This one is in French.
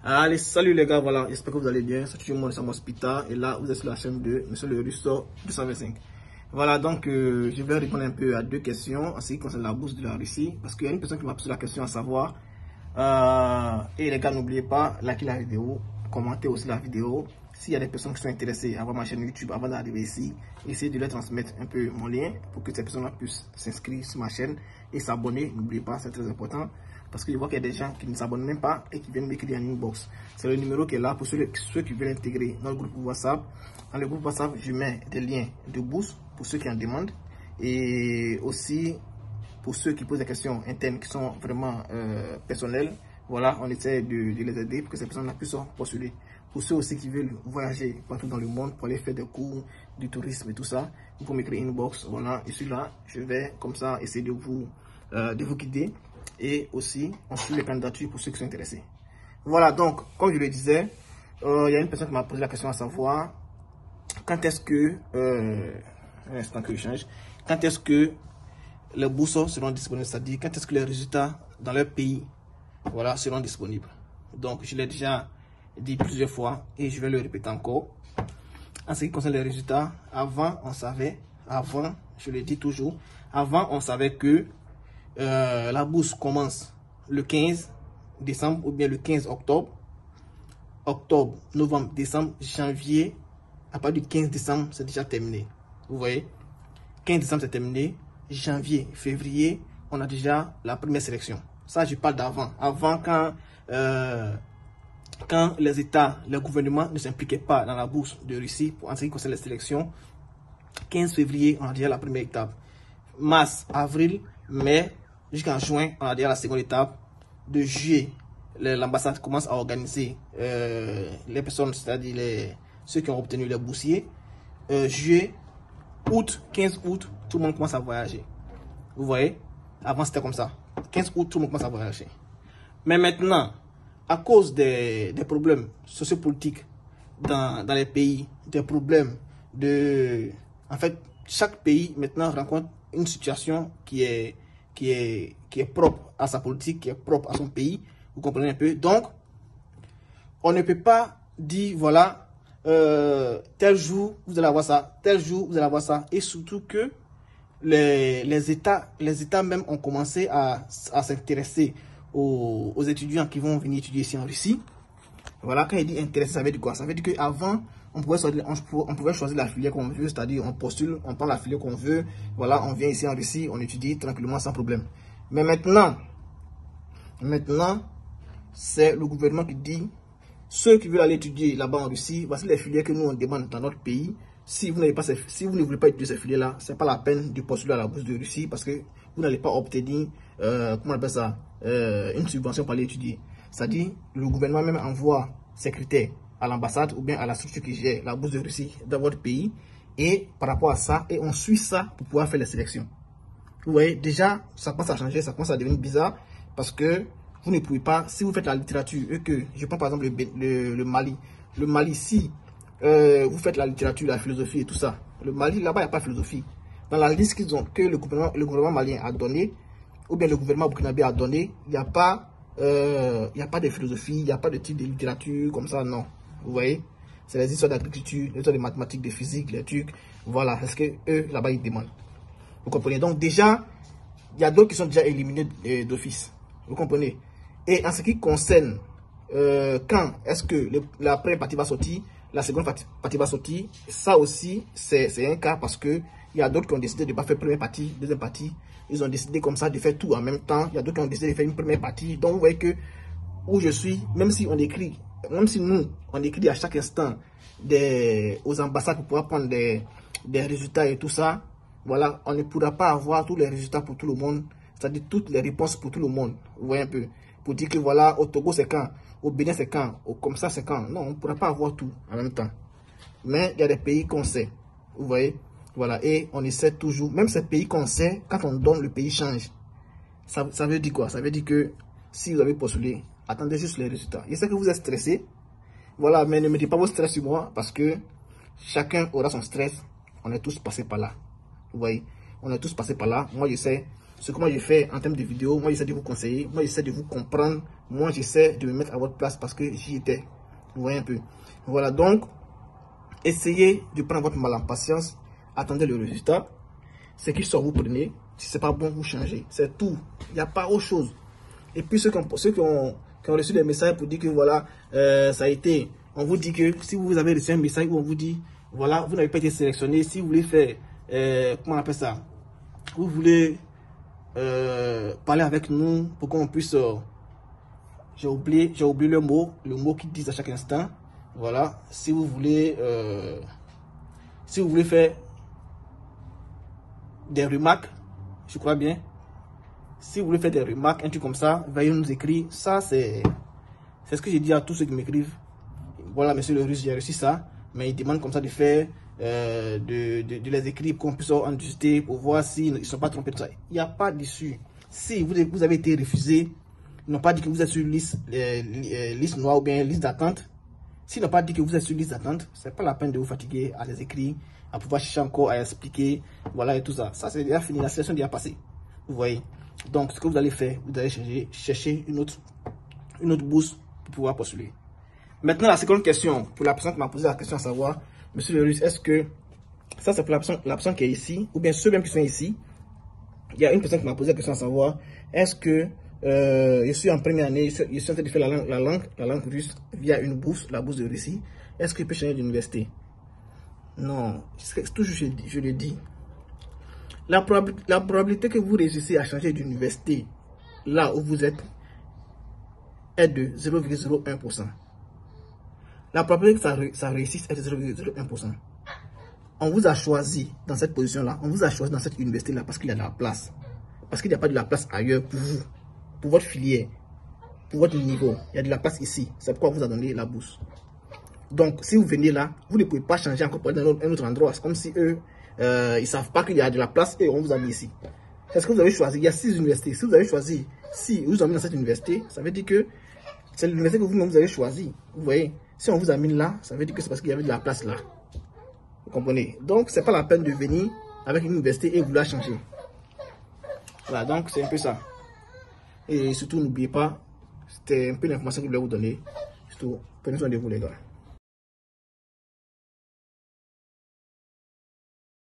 Allez, salut les gars, voilà, j'espère que vous allez bien. C'est toujours moi, c'est Mospita, et là, vous êtes sur la chaîne de Monsieur le Russo 225. Voilà, donc, je vais répondre un peu à deux questions en ce qui concerne la bourse de la Russie, parce qu'il y a une personne qui m'a posé la question à savoir. Et les gars, n'oubliez pas, likez la vidéo, commentez aussi la vidéo. S'il y a des personnes qui sont intéressées à voir ma chaîne YouTube avant d'arriver ici, essayez de leur transmettre un peu mon lien pour que ces personnes puissent s'inscrire sur ma chaîne et s'abonner. N'oubliez pas, c'est très important. Parce que je vois qu'il y a des gens qui ne s'abonnent même pas et qui viennent m'écrire en inbox. C'est le numéro qui est là pour ceux qui veulent intégrer notre groupe WhatsApp. Dans le groupe WhatsApp, je mets des liens de bourse pour ceux qui en demandent. Et aussi pour ceux qui posent des questions internes qui sont vraiment personnelles. Voilà, on essaie de les aider pour que ces personnes puissent postuler. Pour ceux aussi qui veulent voyager partout dans le monde pour aller faire des cours du tourisme et tout ça, vous pouvez m'écrire inbox. Voilà, je suis là. Je vais comme ça essayer de vous guider. Et aussi, on suit les candidatures pour ceux qui sont intéressés. Voilà, donc, comme je le disais, il y a une personne qui m'a posé la question à savoir quand est-ce que, un instant que je change, quand est-ce que les bourses seront disponibles, c'est-à-dire quand est-ce que les résultats dans leur pays, voilà, seront disponibles. Donc, je l'ai déjà dit plusieurs fois et je vais le répéter encore. En ce qui concerne les résultats, avant, on savait, je le dis toujours, avant, on savait que la bourse commence le 15 décembre ou bien le 15 octobre. Octobre, novembre, décembre, janvier. À partir du 15 décembre, c'est déjà terminé. Vous voyez, 15 décembre, c'est terminé. Janvier, février, on a déjà la première sélection. Ça, je parle d'avant. Avant, quand les États, les gouvernements ne s'impliquaient pas dans la bourse de Russie en ce qui concerne les sélections. 15 février, on a déjà la première étape. Mars, avril, mai, jusqu'en juin, on a déjà la seconde étape. De juillet, l'ambassade commence à organiser les personnes, c'est-à-dire ceux qui ont obtenu les boursiers. Juillet, août, 15 août, tout le monde commence à voyager. Vous voyez, avant c'était comme ça. 15 août, tout le monde commence à voyager. Mais maintenant, à cause des problèmes sociopolitiques dans les pays, des problèmes de... En fait, chaque pays maintenant rencontre une situation qui est propre à sa politique, qui est propre à son pays. Vous comprenez un peu? Donc, on ne peut pas dire, voilà, tel jour, vous allez avoir ça, tel jour, vous allez avoir ça. Et surtout que les États même ont commencé à s'intéresser aux étudiants qui vont venir étudier ici en Russie. Voilà, quand il dit intéressé, ça veut dire quoi? Ça veut dire qu'avant, on pouvait choisir la filière qu'on veut, c'est-à-dire on postule, on prend la filière qu'on veut, voilà, on vient ici en Russie, on étudie tranquillement sans problème. Mais maintenant, c'est le gouvernement qui dit, ceux qui veulent aller étudier là-bas en Russie, voici les filières que nous on demande dans notre pays. Si vous ne voulez pas étudier ces filières-là, c'est pas la peine de postuler à la bourse de Russie parce que vous n'allez pas obtenir, comment on appelle ça, une subvention pour aller étudier. C'est-à-dire, le gouvernement même envoie ses critères à l'ambassade ou bien à la structure qui gère la bourse de Russie dans votre pays. Et par rapport à ça, et on suit ça pour pouvoir faire les sélections. Vous voyez, déjà, ça commence à changer, ça commence à devenir bizarre parce que vous ne pouvez pas, si vous faites la littérature, et que, je prends par exemple le Mali. Le Mali, si vous faites la littérature, la philosophie et tout ça, le Mali, là-bas, il n'y a pas de philosophie. Dans la liste que le gouvernement malien a donné, ou bien le gouvernement burkinabé a donné, il n'y a pas de philosophie, il n'y a pas de type de littérature comme ça, non. Vous voyez, c'est les histoires d'agriculture, les histoires de mathématiques, de physique, les trucs. Voilà, c'est ce que eux, là-bas, ils demandent. Vous comprenez? Donc déjà, il y a d'autres qui sont déjà éliminés d'office. Vous comprenez? Et en ce qui concerne quand est-ce que la première partie va sortir, la seconde partie va sortir, ça aussi, c'est un cas parce que il y a d'autres qui ont décidé de ne pas faire première partie, deuxième partie. Ils ont décidé comme ça de faire tout en même temps. Il y a d'autres qui ont décidé de faire une première partie. Donc vous voyez que où je suis, même si nous, on écrit à chaque instant aux ambassades pour pouvoir prendre des résultats et tout ça, voilà, on ne pourra pas avoir tous les résultats pour tout le monde, c'est-à-dire toutes les réponses pour tout le monde. Vous voyez un peu, pour dire que voilà, au Togo c'est quand, au Bénin c'est quand, comme ça c'est quand. Non, on ne pourra pas avoir tout en même temps. Mais il y a des pays qu'on sait, vous voyez, voilà, et on essaie toujours, même ces pays qu'on sait, quand on donne, le pays change. Ça veut dire quoi? Ça veut dire que si vous avez postulé, attendez juste les résultats. Je sais que vous êtes stressé, voilà, mais ne mettez pas vos stress sur moi parce que chacun aura son stress. On est tous passés par là. Vous voyez, on est tous passés par là. Moi, je sais ce que moi je fais en termes de vidéos. Moi j'essaie de vous conseiller, moi j'essaie de vous comprendre, moi j'essaie de me mettre à votre place parce que j'y étais. Vous voyez un peu. Voilà, donc essayez de prendre votre mal en patience, attendez le résultat. Ce qui sort, vous prenez. Si c'est pas bon, vous changez. C'est tout. Il n'y a pas autre chose. Et puis ceux qui ont reçu des messages pour dire que voilà, ça a été, on vous dit que si vous avez reçu un message où on vous dit, voilà, vous n'avez pas été sélectionné, si vous voulez faire, comment on appelle ça, vous voulez parler avec nous pour qu'on puisse, j'ai oublié le mot qu'ils disent à chaque instant, voilà, si vous voulez faire des remarques, je crois bien. Si vous voulez faire des remarques, un truc comme ça, veuillez nous écrire. Ça, c'est ce que j'ai dit à tous ceux qui m'écrivent. Voilà, monsieur le Russe, j'ai reçu ça. Mais ils demandent comme ça de faire, de les écrire, qu'on puisse en discuter pour voir s'ils ne sont pas trompés de ça. Il n'y a pas d'issue. Si vous avez été refusé, ils n'ont pas dit que vous êtes sur liste noire ou bien liste d'attente. S'ils n'ont pas dit que vous êtes sur liste d'attente, c'est pas la peine de vous fatiguer à les écrire, à pouvoir chercher encore, à expliquer, voilà et tout ça. Ça, c'est déjà fini, la session est déjà passée. Vous voyez. Donc, ce que vous allez faire, vous allez chercher une autre bourse pour pouvoir postuler. Maintenant, la seconde question, pour la personne qui m'a posé la question à savoir, monsieur le Russe, est-ce que, ça c'est pour la personne qui est ici, ou bien ceux même qui sont ici, il y a une personne qui m'a posé la question à savoir, est-ce que je suis en première année, je suis en train de faire la langue russe via une bourse, la bourse de Russie, est-ce que je peux changer d'université? Non, toujours je le dis. La probabilité que vous réussissiez à changer d'université là où vous êtes est de 0,01%. La probabilité que ça réussisse est de 0,01%. On vous a choisi dans cette position-là, on vous a choisi dans cette université-là parce qu'il y a de la place. Parce qu'il n'y a pas de la place ailleurs pour vous, pour votre filière, pour votre niveau. Il y a de la place ici. C'est pourquoi on vous a donné la bourse. Donc, si vous venez là, vous ne pouvez pas changer encore pour aller dans un autre endroit. C'est comme si eux, ils ne savent pas qu'il y a de la place et on vous a mis ici. C'est ce que vous avez choisi. Il y a 6 universités. Si vous avez choisi, si vous avez mis dans cette université, ça veut dire que c'est l'université que vous avez choisi. Vous voyez, si on vous a mis là, ça veut dire que c'est parce qu'il y avait de la place là. Vous comprenez? Donc, c'est pas la peine de venir avec une université et vouloir changer. Voilà, donc c'est un peu ça. Et surtout, n'oubliez pas, c'était un peu l'information que je voulais vous donner. Surtout, prenez soin de vous les gars.